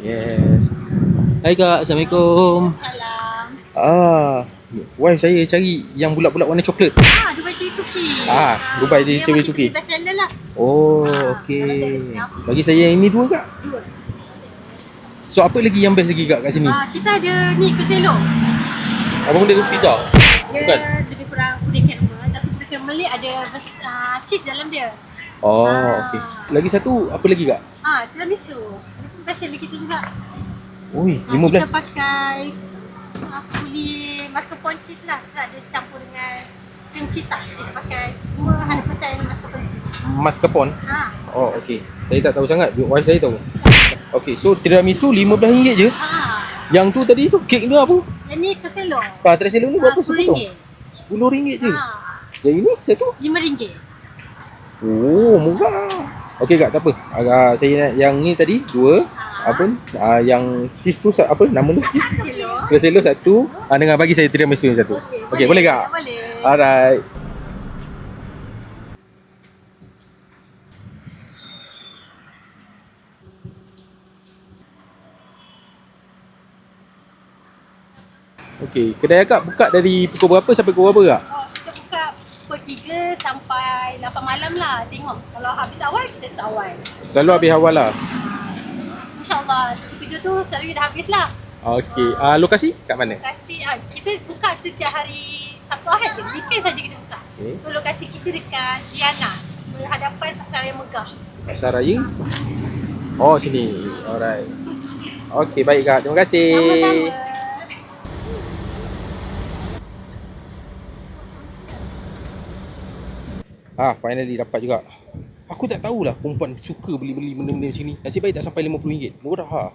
Yes. Hai Kak, Assalamualaikum. Salam. Wife saya cari yang bulat-bulat warna coklat. Dubai Cherry Cookie. Dubai Dia Cherry kita Cookie. punya best seller lah. Oh, Kalau okey. dia Bagi saya yang ini dua Kak. dua. So apa lagi yang best lagi Kak kat sini? Kita ada ni Keselo. Apa benda tu pizza? Dia Bukan? lebih kurang puding caramel, tapi puding caramel ni ada cheese dalam dia. Oh, okey. Lagi satu apa lagi Kak? Tiramisu. Dia pun best seller kita juga. Oi, Kita 15. pakai kulit mascarpone cheese lah. Kita ada campur dengan cream cheese tak? Kita pakai semua 100% mascarpone cheese. Mascarpone. Ha. Oh, okey. Saya tak tahu sangat. Wife saya tahu. Okey, so tiramisu RM15 je. Yang tu tadi tu kek dia apa? Yang ni Keselo. Tiramisu ni berapa sepotong? RM10. RM10 je. Yang ini satu? RM5. Oh, murah. Okey Kak, tak apa. Saya nak yang ni tadi dua. Apa ni? Yang cheese tu apa nama tu? Keselo. Keselo satu. Dengan bagi saya tiramisu yang satu. Okey, boleh Kak? Boleh. Alright. Okey, kedai Kak buka dari pukul berapa sampai pukul berapa Kak? Kita buka pukul 3 sampai 8 malam lah. Tengok. Kalau habis awal, kita tak awal. Selalu habis awal lah. InsyaAllah. 7 tu selalu dah habis lah. Okey, lokasi kat mana? Kita buka setiap hari Sabtu Ahad je. Weekend saja kita buka. Okay. So lokasi kita dekat Diana. Berhadapan Pasar Raya Megah. Pasar Raya? Oh, sini. Alright. Okey, baik Kak. Terima kasih. Sama-sama. Finally dapat juga. Aku tak tahulah perempuan suka beli-beli benda-benda macam ni. Nasib baik tak sampai RM50. Murah